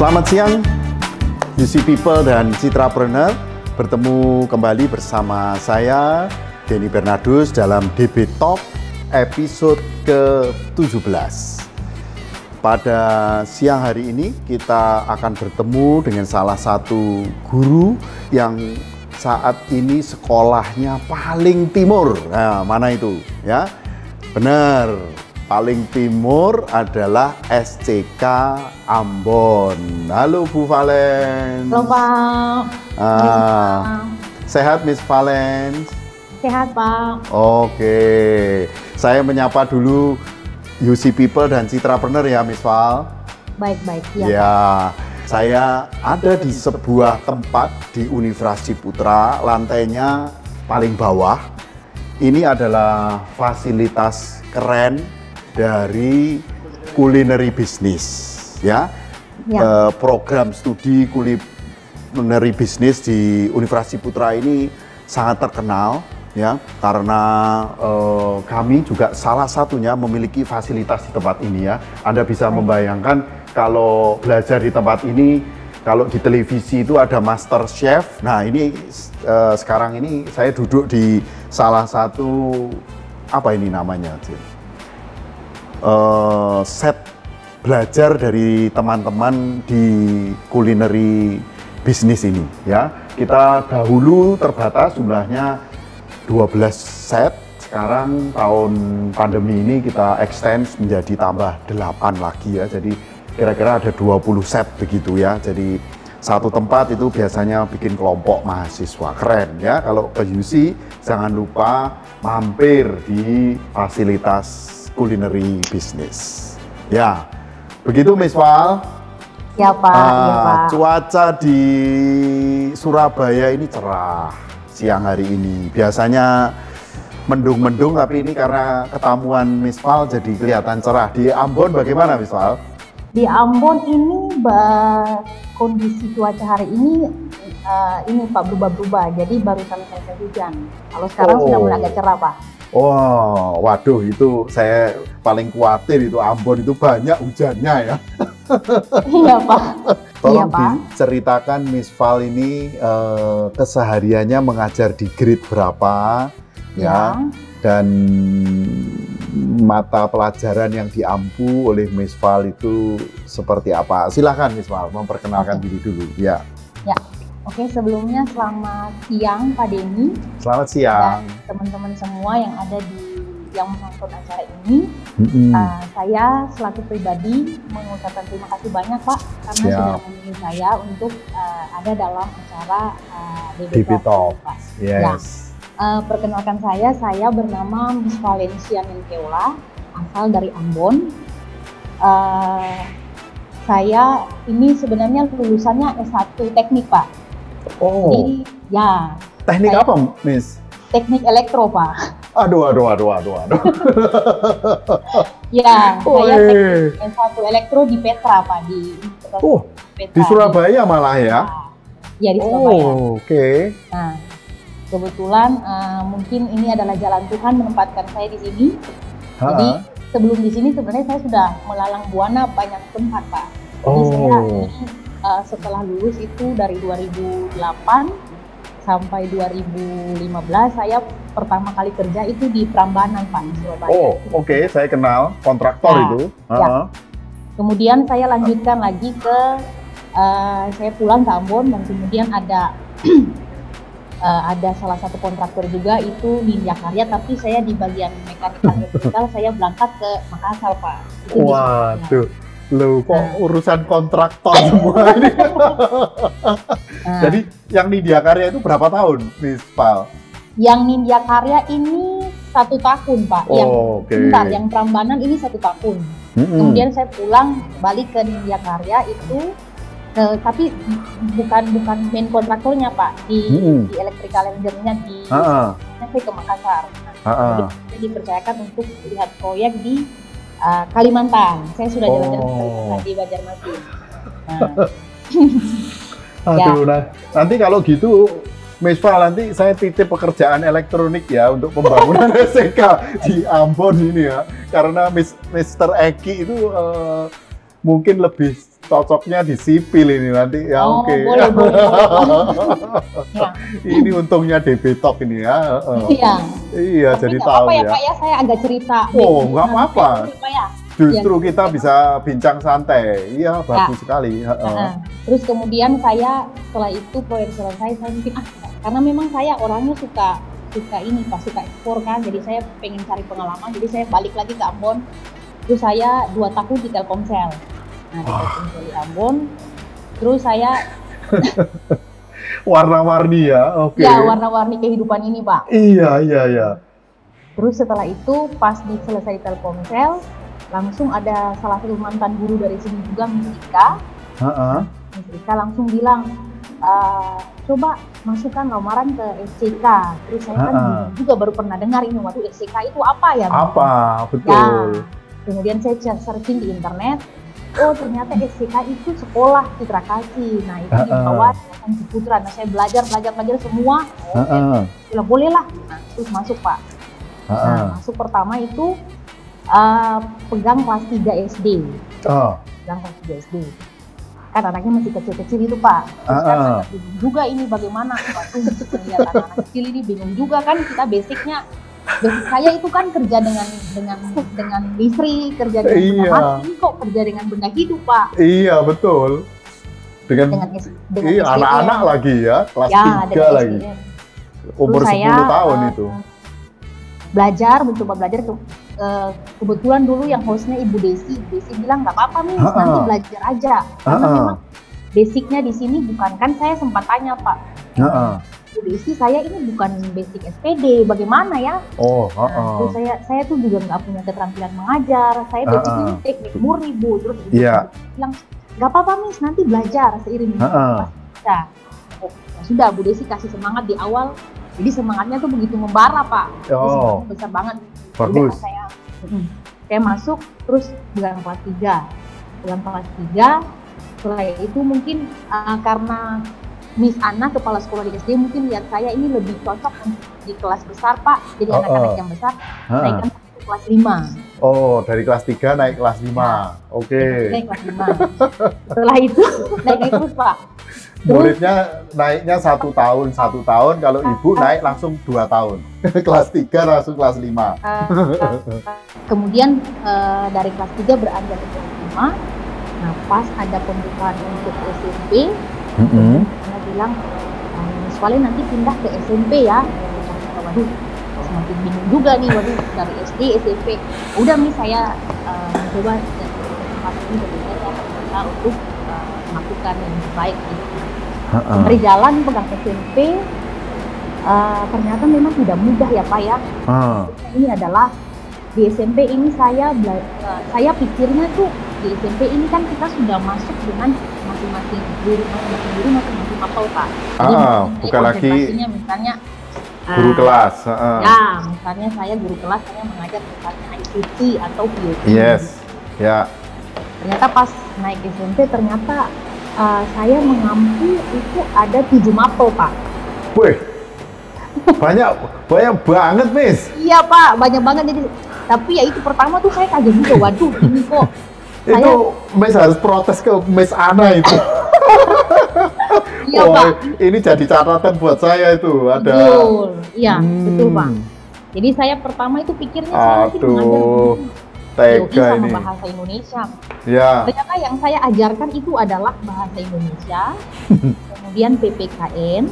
Selamat siang, UC People dan Citrapreneur. Bertemu kembali bersama saya, Denny Bernardus, dalam DB Talk episode ke-17. Pada siang hari ini kita akan bertemu dengan salah satu guru yang saat ini sekolahnya paling timur. Nah, mana itu? Ya, benar. Paling timur adalah SCK Ambon. Halo Bu Valens. Halo Pak. Sehat Miss Valens? Sehat Pak. Oke, saya menyapa dulu UC People dan Citrapreneur ya Miss Val. Baik-baik ya. Ya, saya ada di sebuah tempat di Universitas Ciputra, lantainya paling bawah. Ini adalah fasilitas keren dari culinary business, ya. Program studi culinary business di Universitas Ciputra ini sangat terkenal, ya, karena kami juga salah satunya memiliki fasilitas di tempat ini, ya. Anda bisa membayangkan kalau belajar di tempat ini, kalau di televisi itu ada Master Chef. Nah, ini sekarang ini saya duduk di salah satu, apa ini namanya, set belajar dari teman-teman di culinary bisnis ini, ya. Kita dahulu terbatas jumlahnya 12 set, sekarang tahun pandemi ini kita extend menjadi tambah 8 lagi, ya. Jadi kira-kira ada 20 set begitu, ya. Jadi satu tempat itu biasanya bikin kelompok mahasiswa. Keren, ya. Kalau ke UC jangan lupa mampir di fasilitas culinary business. Ya, begitu Miss Val. Ya Pak, ya Pak. Cuaca di Surabaya ini cerah siang hari ini. Biasanya mendung-mendung, tapi ini karena ketemuan Miss Val jadi kelihatan cerah. Di Ambon bagaimana Miss Val? Di Ambon ini kondisi cuaca hari ini Pak berubah-ubah. Jadi barusan selesai hujan. Kalau sekarang sudah mulai agak cerah Pak. Oh, waduh, itu saya paling khawatir itu Ambon itu banyak hujannya, ya. Iya Pak. Tolong iya, Pak. diceritakan Miss Val ini kesehariannya mengajar di grade berapa, ya, dan mata pelajaran yang diampu oleh Miss Val itu seperti apa. Silahkan Miss Val memperkenalkan diri dulu, ya. Ya. Oke, sebelumnya selamat siang Pak Denny. Selamat siang. Dan teman-teman semua yang ada yang menonton acara ini. Saya selaku pribadi mengucapkan terima kasih banyak Pak karena sudah memilih saya untuk ada dalam acara DB Talk. Yes. Perkenalkan saya bernama Miss Valencia Ninkeula, asal dari Ambon. Saya ini sebenarnya lulusannya S1 teknik Pak. Oh. Jadi, ya. Teknik apa, Miss? Teknik elektro, Pak. Aduh. Ya, saya teknik S1 elektro di Petra, Pak, di Petra. Di Surabaya malah ya? Ya, di Surabaya. Oke. Nah, kebetulan mungkin ini adalah jalan Tuhan menempatkan saya di sini. Jadi, sebelum di sini sebenarnya saya sudah melalang buana banyak tempat, Pak. Jadi saya ini setelah lulus itu dari 2008 sampai 2015 saya pertama kali kerja itu di Prambanan Pak di Surabaya. Oh, oke, saya kenal kontraktor itu. Ya. Kemudian saya lanjutkan lagi ke saya pulang ke Ambon dan kemudian ada ada salah satu kontraktor juga itu di Jakarta, tapi saya di bagian mekanikal elektrikal saya berangkat ke Makassar Pak. Itu waduh. Loh, kok urusan kontraktor semua ini? Jadi yang Nindya Karya itu berapa tahun, Miss Val? Yang Nindya Karya ini 1 tahun, Pak. Yang Prambanan ini 1 tahun. Kemudian saya pulang balik ke Nindya Karya itu, tapi bukan main kontraktornya, Pak. Di electrical engineer-nya saya ke Makassar. Saya dipercayakan untuk lihat proyek di Kalimantan. Saya sudah jalan-jalan di Banjarmasin. Aduh, nah, nanti kalau gitu Miss Val, nanti saya titip pekerjaan elektronik ya untuk pembangunan SCK di Ambon ini ya. Karena Mr. Eki itu mungkin lebih cocoknya di sipil ini nanti ya. Oh, oke. Boleh. Ya. Ini untungnya DB Talk ini ya. Iya. Iya, Tapi jadi nggak tahu apa-apa ya. Pak ya, saya agak cerita. Oh, nggak apa-apa. Ya. Justru Ya. kita bisa bincang santai. Iya, bagus sekali. Terus kemudian saya setelah itu proyek selesai, saya mungkin karena memang saya orangnya suka ini Pak, suka ekspor kan. Jadi saya pengen cari pengalaman. Jadi saya balik lagi ke Ambon. Terus saya 2 tahun di Telkomsel. Nah, di Telkomsel di Ambon. Terus saya warna-warni ya, oke. ya warna-warni kehidupan ini Pak. Iya. Terus setelah itu pas selesai Telkomsel, langsung ada salah satu mantan guru dari sini juga, Miss Ika. Miss Ika langsung bilang, coba masukkan lamaran ke SCK. Terus saya kan juga baru pernah dengar ini, waduh SCK itu apa ya? Apa, betul. Ya, kemudian saya searching di internet, oh ternyata SCK itu sekolah Citra Kasih. Nah itu di bawah Yayasan Ciputra. Nah saya belajar semua. Bilang boleh lah. Nah, terus masuk Pak. Nah masuk pertama itu pegang kelas 3 SD. Pegang kelas 3 SD. Kan anaknya masih kecil-kecil itu Pak. Terus kan agak bingung juga ini bagaimana. Waktu melihat anak kecil ini bingung juga kan, kita basic saya itu kan kerja dengan listrik, kerja dengan benda mati, kok kerja dengan benda hidup Pak. Iya betul. Dengan anak-anak lagi ya, kelas 3 lagi. Umur 10 tahun itu. Mencoba belajar kebetulan dulu yang hostnya Ibu Desi bilang nggak apa-apa nih, nanti belajar aja. Karena memang basicnya di sini bukan, kan saya sempat tanya Pak. Bu Desi, saya ini bukan basic SPD, bagaimana ya? Terus saya tuh juga nggak punya keterampilan mengajar, saya basic ini teknik murni Bu. Terus bilang, nggak apa-apa Miss, nanti belajar seiring bisa. Oh, ya sudah, Bu Desi kasih semangat di awal, jadi semangatnya tuh begitu membara Pak, semangatnya besar banget. Bagus. Saya masuk, terus bulan kelas 3, setelah itu mungkin karena Miss Ana, kepala sekolah di SD, mungkin lihat saya ini lebih cocok di kelas besar Pak, jadi anak-anak yang besar, naikkan ke kelas 5. Oh, dari kelas 3 naik kelas 5, oke. Naik kelas 5. Setelah itu naik terus Pak. Muridnya naiknya 1 tahun, kalau ibu naik langsung 2 tahun. Kelas 3 langsung kelas 5. Kemudian dari kelas 3 beranjak ke kelas 5, nah pas ada pembukaan untuk SMP, karena bilang, soalnya nanti pindah ke SMP ya. Waduh, semakin bingung juga nih, waduh dari SD, SMP. Udah nih saya mencoba kesempatan ini bagi saya berusaha untuk melakukan yang terbaik gitu. Dari jalan pegang SMP, ternyata memang tidak mudah ya Pak ya. Ini adalah di SMP ini saya pikirnya tuh di SMP ini kan kita sudah masuk dengan masing-masing guru masing-masing mapel Pak. Jadi bukan lagi misalnya guru kelas. Ya, misalnya saya guru kelas, saya mengajar misalnya ICT atau POP. Yes, ya. Ternyata pas naik SMP ternyata saya mengampu itu ada 7 mapel Pak. Wih, banyak banget Miss. Iya Pak, banyak banget. Jadi tapi ya itu pertama tuh saya kaget juga, waduh ini kok itu Miss harus protes ke Miss Ana itu. Iya Pak, ini jadi catatan buat saya itu ada. Betul, iya betul Pak. Jadi saya pertama itu pikirnya saya mungkin mengajar tega sama ini. bahasa Indonesia. Ya. Ternyata yang saya ajarkan itu adalah bahasa Indonesia, kemudian PPKN,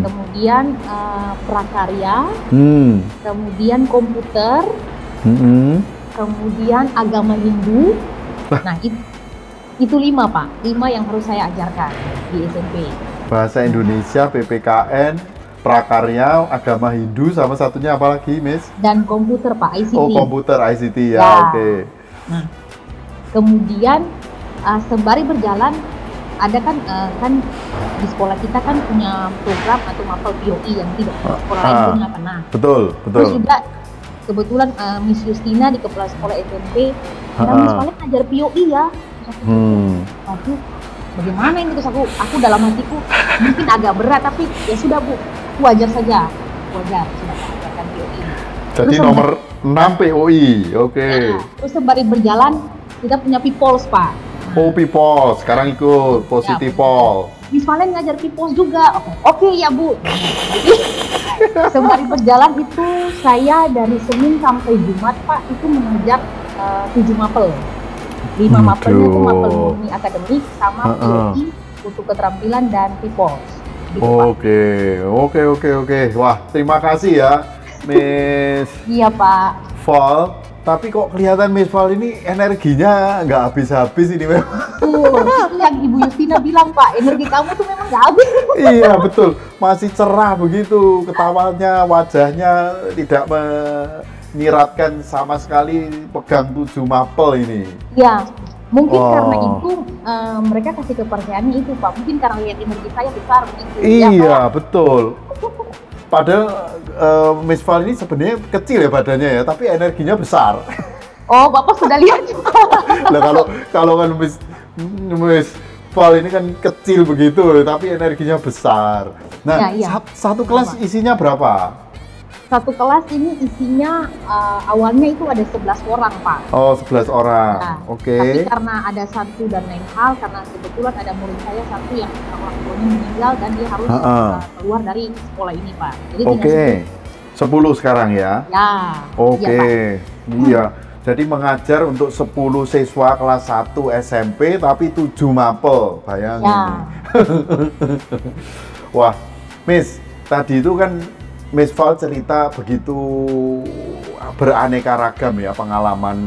kemudian prakarya, kemudian komputer, kemudian agama Hindu. Nah itu 5 Pak, 5 yang harus saya ajarkan di SMP. Bahasa Indonesia, PPKN, prakarya, agama Hindu, sama satunya apa lagi, Miss? Dan komputer Pak, ICT. Oh, komputer ICT ya. Oke. Nah, kemudian sembari berjalan ada kan di sekolah kita kan punya program atau mapel POI yang tidak sekolah lain punya kan. Nah, betul. Terus juga kebetulan Miss Justina di kepala sekolah SMP, Miss Valen ngajar POI ya. Waduh, bagaimana ini? Terus aku dalam hatiku mungkin agak berat, tapi ya sudah Bu, wajar saja, sudah ajarkan POI. Jadi terus nomor 6 POI, oke. Nah, terus sembari berjalan kita punya Peoples Pak. Nah, Oh, people. Sekarang ikut positive Pol. Miss Valen ngajar people juga. Oke ya Bu. Jadi sembari berjalan itu saya dari Senin sampai Jumat Pak itu mengajar 7 mapel. 5 mapelnya itu mapel murni akademik sama PI untuk keterampilan dan people. Oke. Wah, terima kasih ya, Miss. Iya Pak. Val. Tapi kok kelihatan Miss Val ini energinya nggak habis-habis ini memang. Itu yang Ibu Justina bilang Pak, energi kamu tuh memang nggak habis. Iya betul, masih cerah begitu, ketawanya, wajahnya tidak menyiratkan sama sekali pegang 7 mapel ini. Iya. Mungkin karena itu mereka kasih kepercayaannya itu Pak. Mungkin karena lihat energi saya besar begitu. Iya ya, Betul. Padahal Miss Val ini sebenarnya kecil ya badannya ya, tapi energinya besar. Oh, Bapak sudah lihat juga. Nah kalau kan Miss Val ini kan kecil begitu, tapi energinya besar. Nah, satu kelas isinya berapa? Satu kelas ini isinya awalnya itu ada 11 orang Pak. Oh, 11 orang. Nah, Oke. Tapi karena ada satu dan lain hal, karena kebetulan ada murid saya satu yang orang tuanya meninggal dan dia harus keluar dari sekolah ini Pak. Jadi 10 sekarang ya? Ya. Oke. Iya. Jadi mengajar untuk 10 siswa kelas 1 SMP tapi 7 mapel, bayangin. Ya. Wah, Miss, tadi itu kan Miss Val cerita begitu beraneka ragam ya pengalaman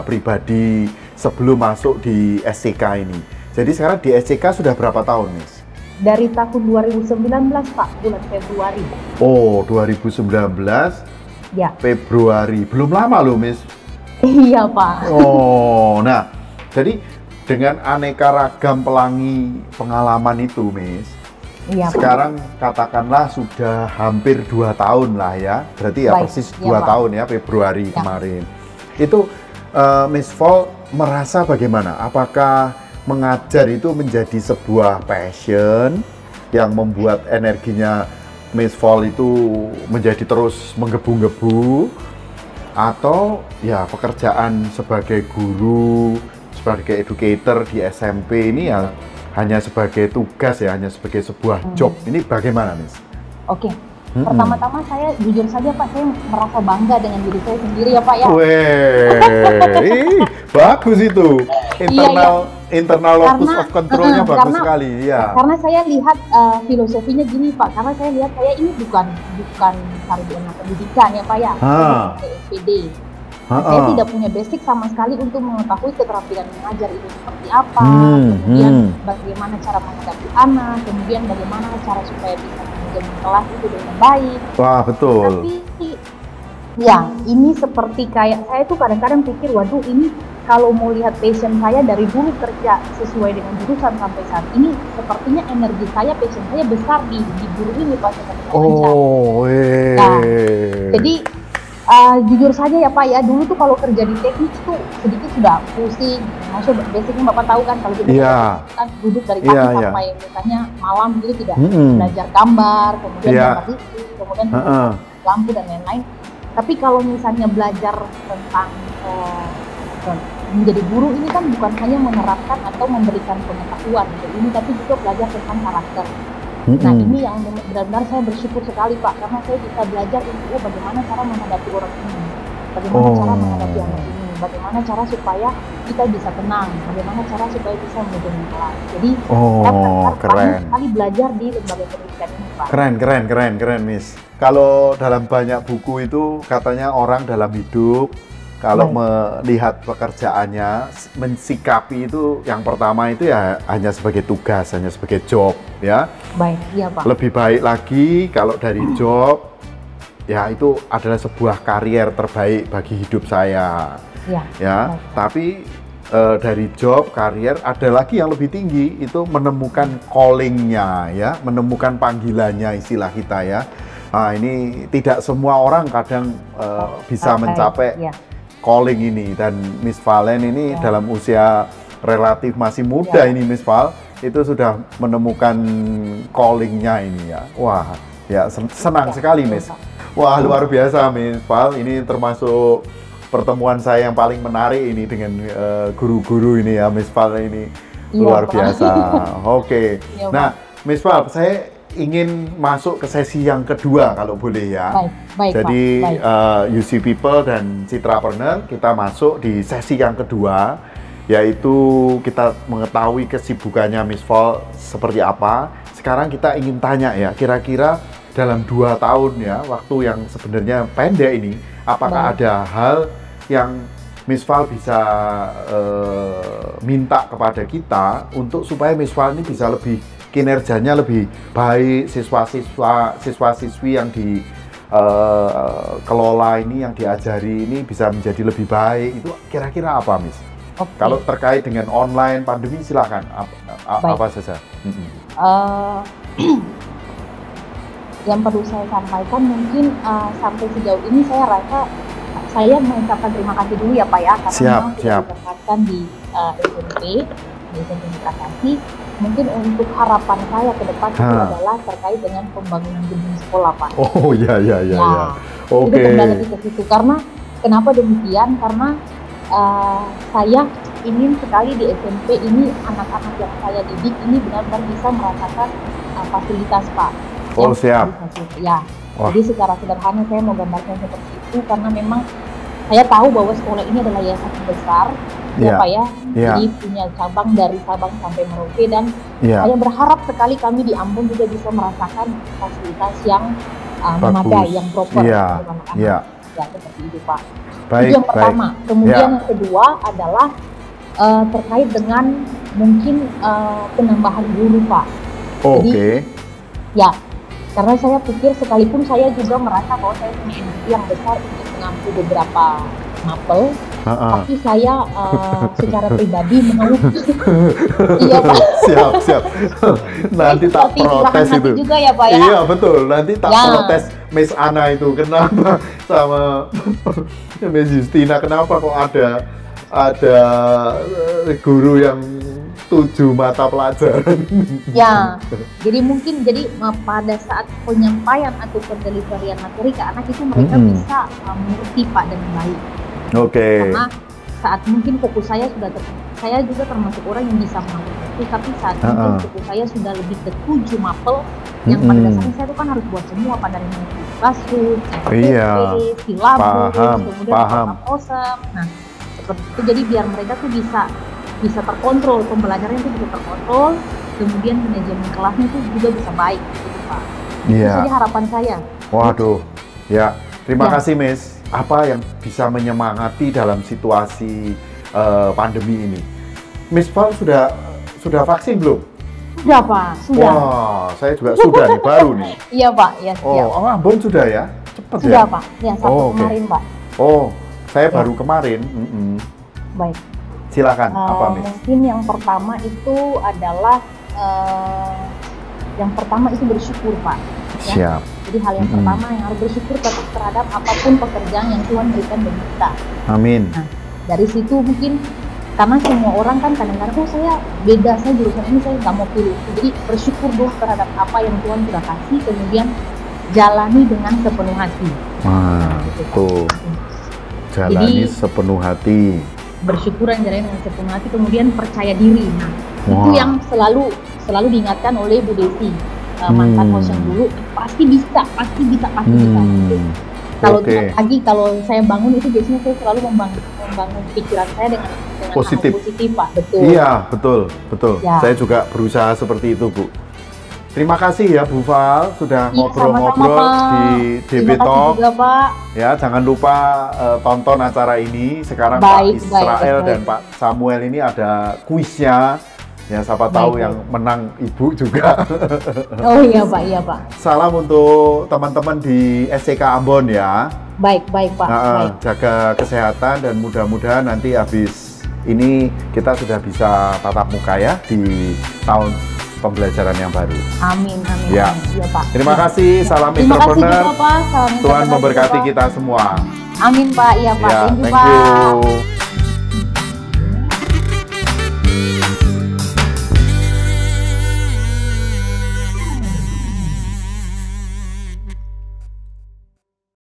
pribadi sebelum masuk di SCK ini. Jadi sekarang di SCK sudah berapa tahun, Miss? Dari tahun 2019 Pak, bulan Februari. Oh, 2019 ya. Februari. Belum lama loh, Miss. Iya, Pak. Oh, nah, jadi dengan aneka ragam pelangi pengalaman itu, Miss. Iya, sekarang Pak. Katakanlah sudah hampir 2 tahun lah ya. Berarti ya persis 2 tahun ya, Februari kemarin. Itu Miss Val merasa bagaimana? Apakah mengajar itu menjadi sebuah passion yang membuat energinya Miss Val itu menjadi terus menggebu-gebu, atau ya pekerjaan sebagai guru, sebagai educator di SMP ini ya hanya sebagai tugas ya, hanya sebagai sebuah job. Ini bagaimana, Miss? Oke. Pertama-tama saya jujur saja Pak, saya merasa bangga dengan diri saya sendiri ya Pak ya. Weh, bagus itu. Internal locus of control-nya bagus sekali. Ya. Karena saya lihat filosofinya gini Pak, karena saya lihat saya ini bukan sarjana pendidikan ya Pak ya, saya SPD. Saya tidak punya basic sama sekali untuk mengetahui keterampilan mengajar itu seperti apa, kemudian bagaimana cara menghadapi anak, kemudian bagaimana cara supaya bisa manajemen kelas itu dengan baik. Wah, betul. Tapi ya, ini seperti kayak saya tuh kadang-kadang pikir, waduh ini kalau mau lihat passion saya dari dulu kerja sesuai dengan jurusan sampai saat ini, sepertinya energi saya, passion saya besar di guru ini Pak. Nah, jadi jujur saja ya Pak ya, dulu tuh kalau kerja di teknik tuh sedikit sudah pusing. Maksudnya basicnya Bapak tahu kan kalau kita kan duduk dari pagi sampai misalnya malam gitu tidak belajar gambar, kemudian gambar itu, kemudian lampu dan lain-lain. Tapi kalau misalnya belajar tentang menjadi guru ini kan bukan hanya menerapkan atau memberikan pengetahuan gitu ini, tapi juga belajar tentang karakter. Nah ini yang benar-benar saya bersyukur sekali Pak, karena saya bisa belajar untuk bagaimana cara menghadapi orang ini, bagaimana cara menghadapi anak ini, bagaimana cara supaya kita bisa tenang, bagaimana cara supaya bisa manajemen kelas. Jadi saya banyak sekali belajar di lembaga pendidikan ini Pak. Keren Miss. Kalau dalam banyak buku itu katanya orang dalam hidup kalau melihat pekerjaannya, mensikapi itu yang pertama itu ya hanya sebagai tugas, hanya sebagai job ya. Baik, iya Pak. Lebih baik lagi kalau dari job, ya itu adalah sebuah karier terbaik bagi hidup saya. Ya. Tapi dari job, karier, ada lagi yang lebih tinggi, itu menemukan calling-nya ya, menemukan panggilannya istilah kita ya. Nah ini tidak semua orang kadang bisa mencapai calling ini, dan Miss Valen ini dalam usia relatif masih muda ini Miss Val itu sudah menemukan calling-nya ini ya. Wah, ya senang sekali Miss. Wah, luar biasa Miss Val, ini termasuk pertemuan saya yang paling menarik ini dengan guru-guru ini ya, Miss Val ini luar biasa. Oke. Iya, nah, Miss Val, saya ingin masuk ke sesi yang kedua kalau boleh ya. Baik, jadi Pak. UC People dan Citrapreneur kita masuk di sesi yang kedua, yaitu kita mengetahui kesibukannya Miss Val seperti apa. Sekarang kita ingin tanya ya, kira-kira dalam 2 tahun ya, waktu yang sebenarnya pendek ini, apakah ada hal yang Miss Val bisa minta kepada kita untuk supaya Miss Val ini bisa lebih kinerjanya lebih baik, siswa-siswi yang dikelola ini, yang diajari ini bisa menjadi lebih baik, itu kira-kira apa, Miss? Okay. Kalau terkait dengan online pandemi, silakan apa saja. Yang perlu saya sampaikan mungkin sampai sejauh ini saya rasa saya mengucapkan terima kasih dulu ya Pak ya, karena memang sudah ditempatkan di SMP Kasih. Mungkin untuk harapan saya ke depan itu adalah terkait dengan pembangunan gedung sekolah, Pak. Oh ya. Oke. Itu kembali ke situ. Karena kenapa demikian? Karena saya ingin sekali di SMP ini anak-anak yang saya didik ini benar-benar bisa merasakan fasilitas, Pak. Oh siap. Ya. Jadi secara sederhana saya mau gambarkan seperti itu karena memang saya tahu bahwa sekolah ini adalah yayasan besar. Ya Pak ya, jadi punya cabang dari Sabang sampai Merauke dan saya berharap sekali kami di Ambon juga bisa merasakan fasilitas yang memadai, yang proper untuk anak-anak. Ya, seperti itu Pak. Itu yang pertama. Kemudian yang kedua adalah terkait dengan mungkin penambahan guru Pak. Jadi, ya, karena saya pikir sekalipun saya juga merasa bahwa saya punya energi yang besar untuk mengampu beberapa mapel, tapi saya secara pribadi mau iya Pak. Siap. Nanti tak protes itu juga ya Pak ya. Iya betul, nanti tak protes Miss Ana itu kenapa sama Miss Justina, kenapa kok ada guru yang 7 mata pelajaran. Ya, jadi mungkin pada saat penyampaian atau pendeliverian materi ke anak itu mereka bisa mengerti Pak dengan baik. Karena saat mungkin fokus saya saya juga termasuk orang yang bisa mengambil itu, tapi saat mungkin fokus saya sudah lebih ke 7 mapel yang pada dasarnya saya itu kan harus buat semua pada classroom, silabus, kemudian prosem. Nah, seperti itu jadi biar mereka tuh bisa terkontrol, pembelajarannya itu bisa terkontrol, kemudian manajemen kelasnya itu juga bisa baik, gitu Pak. Itu jadi harapan saya. Waduh, ya terima kasih Miss. Apa yang bisa menyemangati dalam situasi pandemi ini? Miss Val sudah vaksin belum? Sudah Pak, sudah. Wah, saya juga sudah nih, baru nih. Iya Pak, ya siap. Ambon sudah ya? Cepat ya? Sudah Pak, ya kemarin Pak. Saya baru kemarin. Baik. Silakan, apa Miss? Mungkin yang pertama itu adalah bersyukur Pak. Ya? Siap. Jadi hal yang pertama yang harus bersyukur terhadap apapun pekerjaan yang Tuhan berikan bagi kita. Amin. Nah, dari situ mungkin karena semua orang kan kadang-kadang saya beda, saya jurusan ini saya nggak mau pilih. Jadi bersyukur dulu terhadap apa yang Tuhan sudah kasih, kemudian jalani dengan sepenuh hati. Betul. Jalani sepenuh hati. Bersyukur dan jalani dengan sepenuh hati, kemudian percaya diri. Nah, itu yang selalu diingatkan oleh Bu Desi. Mantan host yang dulu pasti bisa. Kalau saya bangun itu biasanya saya selalu membangun pikiran saya dengan positif Pak. Betul. Iya betul. Ya. Saya juga berusaha seperti itu Bu. Terima kasih ya Bu Val sudah ngobrol-ngobrol di DB Talk. Juga, Pak. Ya jangan lupa tonton acara ini. Sekarang Pak Israel dan Pak Samuel ini ada kuisnya. Ya, siapa tahu yang menang Ibu juga. Oh iya Pak. Salam untuk teman-teman di SCK Ambon ya. Baik Pak. Jaga kesehatan dan mudah-mudahan nanti habis ini kita sudah bisa tatap muka ya di tahun pembelajaran yang baru. Amin. Ya. Iya Pak. Terima kasih, salam entrepreneur. Terima kasih juga Pak. Tuhan memberkati kita semua. Amin Pak, iya Pak. Thank you.